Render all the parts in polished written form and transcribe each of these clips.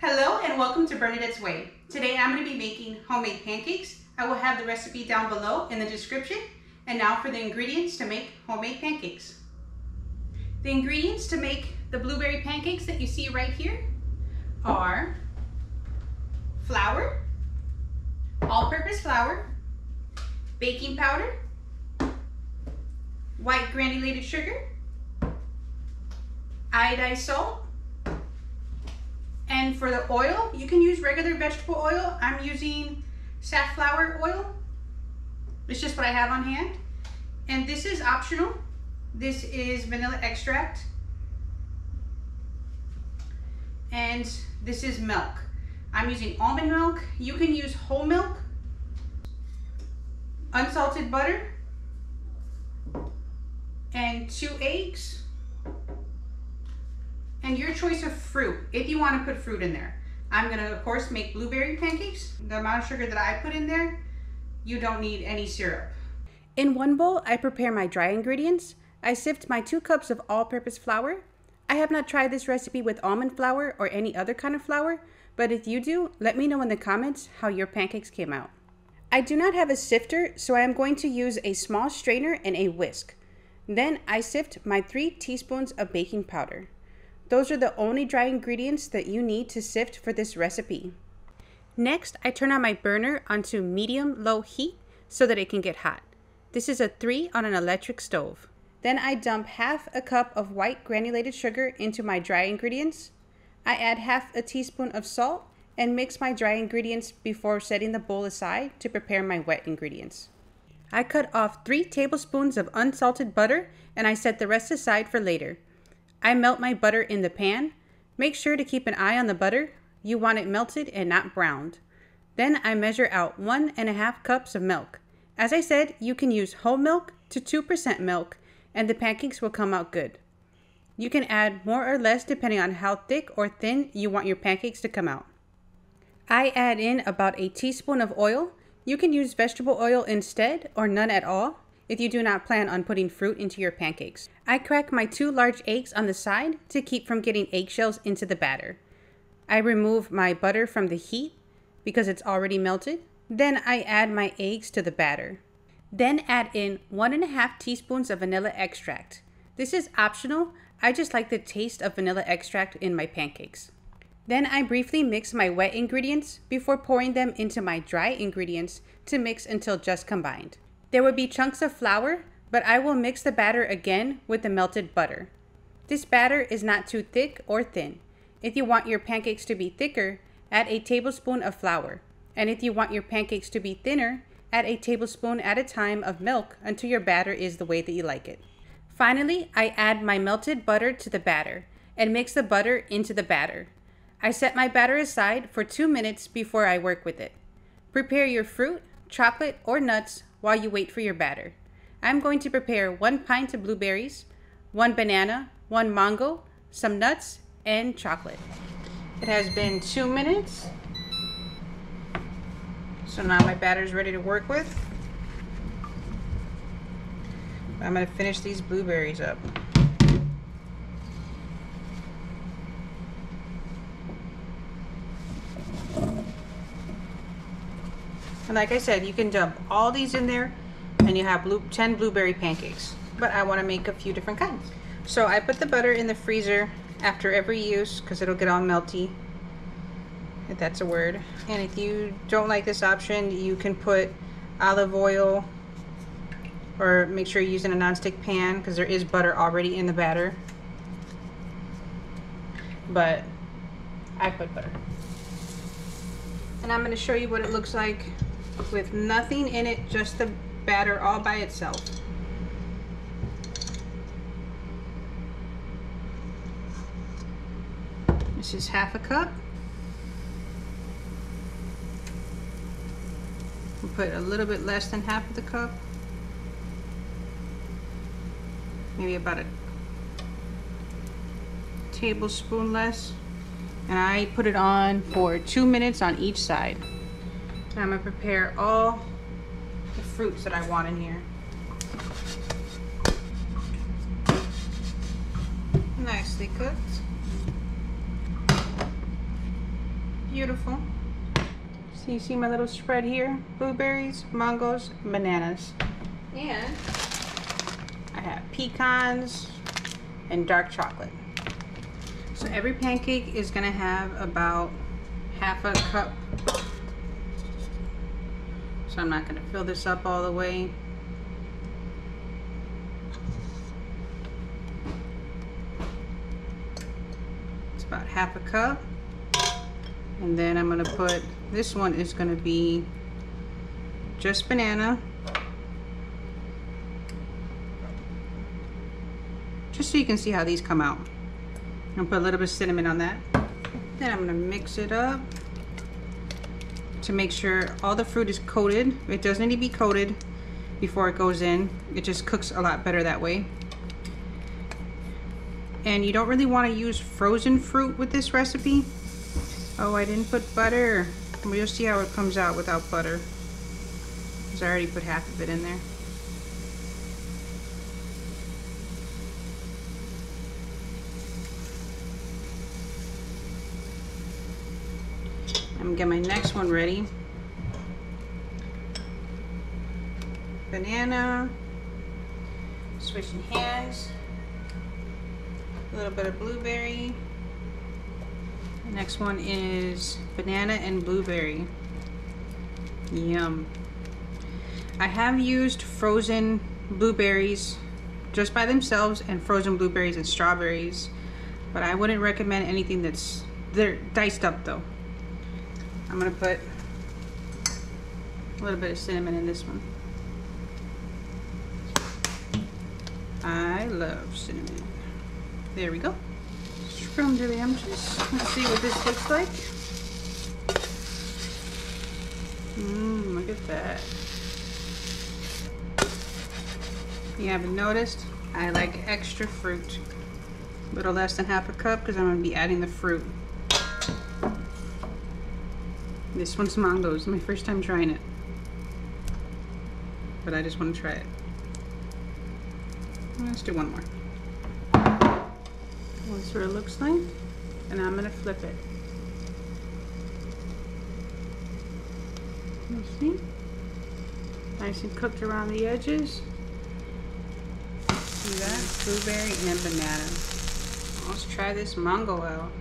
Hello and welcome to Bernadette's Way. Today I'm going to be making homemade pancakes. I will have the recipe down below in the description. And now for the ingredients to make homemade pancakes. The ingredients to make the blueberry pancakes that you see right here are flour, all-purpose flour, baking powder, white granulated sugar, iodized salt, and for the oil, you can use regular vegetable oil. I'm using safflower oil. It's just what I have on hand. And this is optional. This is vanilla extract. And this is milk. I'm using almond milk. You can use whole milk, unsalted butter, and 2 eggs. And your choice of fruit, if you want to put fruit in there. I'm gonna, of course, make blueberry pancakes. The amount of sugar that I put in there, you don't need any syrup. In one bowl, I prepare my dry ingredients. I sift my 2 cups of all-purpose flour. I have not tried this recipe with almond flour or any other kind of flour, but if you do, let me know in the comments how your pancakes came out. I do not have a sifter, so I am going to use a small strainer and a whisk. Then I sift my 3 teaspoons of baking powder. Those are the only dry ingredients that you need to sift for this recipe. Next, I turn on my burner onto medium-low heat so that it can get hot. This is a 3 on an electric stove. Then I dump half a cup of white granulated sugar into my dry ingredients. I add half a teaspoon of salt and mix my dry ingredients before setting the bowl aside to prepare my wet ingredients. I cut off 3 tablespoons of unsalted butter and I set the rest aside for later. I melt my butter in the pan. Make sure to keep an eye on the butter. You want it melted and not browned. Then I measure out 1.5 cups of milk. As I said, you can use whole milk to 2% milk and the pancakes will come out good. You can add more or less depending on how thick or thin you want your pancakes to come out. I add in about a teaspoon of oil. You can use vegetable oil instead or none at all if you do not plan on putting fruit into your pancakes. I crack my 2 large eggs on the side to keep from getting eggshells into the batter. I remove my butter from the heat because it's already melted. Then I add my eggs to the batter. Then add in 1.5 teaspoons of vanilla extract. This is optional. I just like the taste of vanilla extract in my pancakes. Then I briefly mix my wet ingredients before pouring them into my dry ingredients to mix until just combined. There will be chunks of flour, but I will mix the batter again with the melted butter. This batter is not too thick or thin. If you want your pancakes to be thicker, add a tablespoon of flour. And if you want your pancakes to be thinner, add a tablespoon at a time of milk until your batter is the way that you like it. Finally, I add my melted butter to the batter and mix the butter into the batter. I set my batter aside for 2 minutes before I work with it. Prepare your fruit, chocolate, or nuts while you wait for your batter. I'm going to prepare 1 pint of blueberries, 1 banana, 1 mango, some nuts, and chocolate. It has been 2 minutes. So now my batter is ready to work with. I'm going to finish these blueberries up. And like I said, you can dump all these in there and you have 10 blueberry pancakes. But I want to make a few different kinds. So I put the butter in the freezer after every use because it'll get all melty, if that's a word. And if you don't like this option, you can put olive oil or make sure you're using a nonstick pan because there is butter already in the batter. But I put butter. And I'm going to show you what it looks like with nothing in it, just the batter all by itself. This is half a cup. We'll put a little bit less than half of the cup. Maybe about a tablespoon less. And I put it on for 2 minutes on each side. Now I'm going to prepare all the fruits that I want in here. Nicely cooked. Beautiful. So you see my little spread here? Blueberries, mangoes, bananas. And I have pecans and dark chocolate. So every pancake is gonna have about half a cup. So I'm not gonna fill this up all the way. It's about half a cup. And then I'm gonna put, this one is gonna be just banana. Just so you can see how these come out. I'm gonna put a little bit of cinnamon on that. Then I'm gonna mix it up to make sure all the fruit is coated. It doesn't need to be coated before it goes in. It just cooks a lot better that way. And you don't really wanna use frozen fruit with this recipe. Oh, I didn't put butter. We'll see how it comes out without butter. Because I already put half of it in there. I'm gonna get my next one ready. Banana. Switching hands. A little bit of blueberry. The next one is banana and blueberry. Yum. I have used frozen blueberries just by themselves and frozen blueberries and strawberries, but I wouldn't recommend anything they're diced up though. I'm gonna put a little bit of cinnamon in this one. I love cinnamon. There we go. Scrumdiddlyumptious. Let's see what this looks like. Look at that. You haven't noticed? I like extra fruit. A little less than half a cup because I'm going to be adding the fruit. This one's mangoes. My first time trying it. But I just want to try it. Let's do one more. That's what it looks like, and I'm gonna flip it. You see? Nice and cooked around the edges. See that? Blueberry and banana. Let's try this mango out.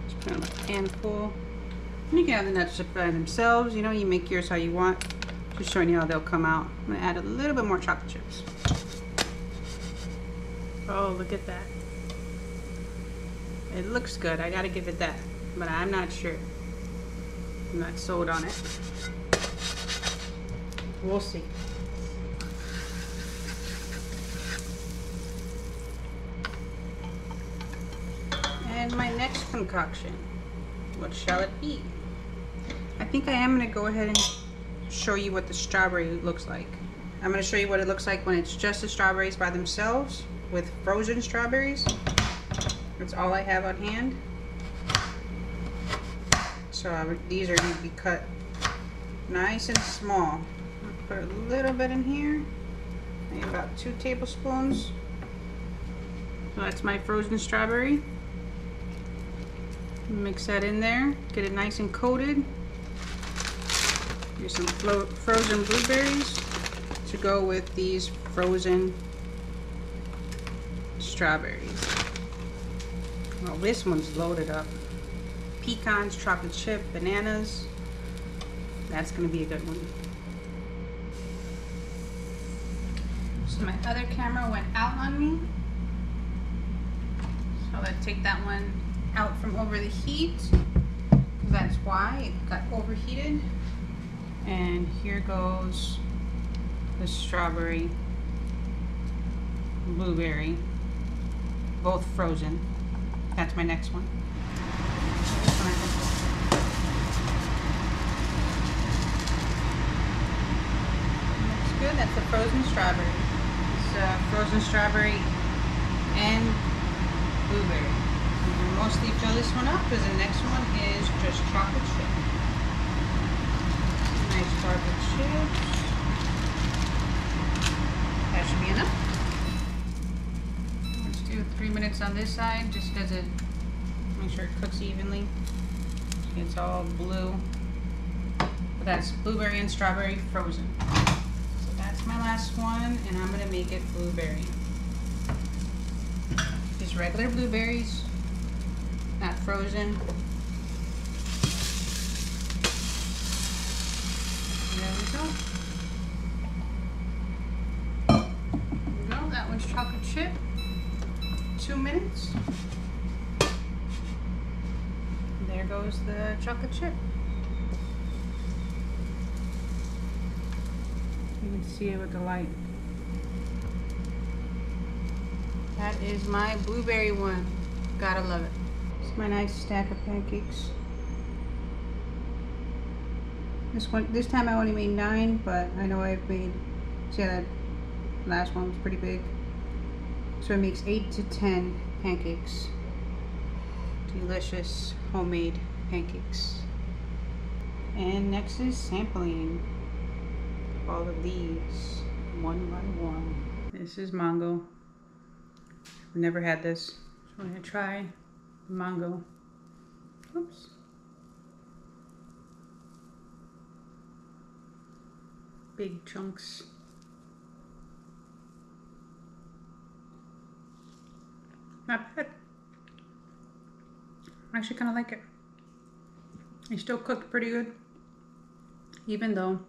Just put it in a pan full. And you can have the nuts by themselves. You know, you make yours how you want. Just showing you how they'll come out. I'm gonna add a little bit more chocolate chips. Oh, look at that. It looks good. I gotta give it that. But I'm not sure. I'm not sold on it. We'll see. And my next concoction. What shall it be? I think I am gonna go ahead and show you what the strawberry looks like. I'm gonna show you what it looks like when it's just the strawberries by themselves. With frozen strawberries. That's all I have on hand. So these are going to be cut nice and small. I'll put a little bit in here. Maybe about 2 tablespoons. So that's my frozen strawberry. Mix that in there. Get it nice and coated. Here's some frozen blueberries to go with these frozen strawberries. Well, this one's loaded up. Pecans, chocolate chip, bananas. That's gonna be a good one. So my other camera went out on me. So let's take that one out from over the heat. That's why it got overheated. And here goes the strawberry, blueberry. Both frozen. That's my next one. Looks good. That's the frozen strawberry. It's frozen strawberry and blueberry. I'm mostly fill this one up because the next one is just chocolate chip. Nice chocolate chips. That should be enough. 3 minutes on this side, just because it, make sure it cooks evenly. It's all blue. But that's blueberry and strawberry frozen. So that's my last one, and I'm gonna make it blueberry. Just regular blueberries, not frozen. There we go. There we go. That one's chocolate chip. 2 minutes. There goes the chocolate chip. You can see it with the light. That is my blueberry one. Gotta love it. It's my nice stack of pancakes. This time I only made 9, but I know I've made, see that last one was pretty big. So it makes 8 to 10 pancakes. Delicious homemade pancakes. And next is sampling all of these one by one. This is mango. I've never had this, so I'm gonna try the mango. Oops. Big chunks. Not bad. I actually kind of like it. They still cooked pretty good, even though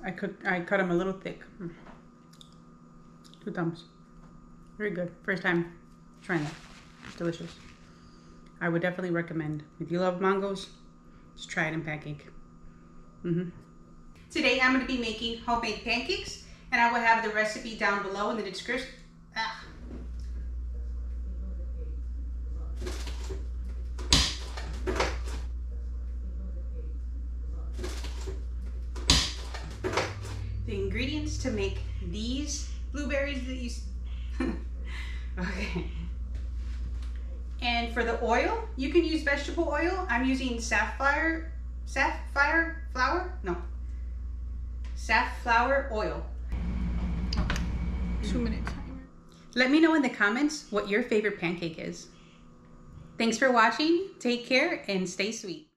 I cut them a little thick. 2 thumbs. Very good. First time trying that. It's delicious. I would definitely recommend. If you love mangoes, just try it in pancake. Today I'm going to be making homemade pancakes, and I will have the recipe down below in the description. The ingredients to make these blueberries that you okay. And for the oil, you can use vegetable oil. I'm using safflower oil. Okay. 2-minute timer. Let me know in the comments what your favorite pancake is. Thanks for watching. Take care and stay sweet.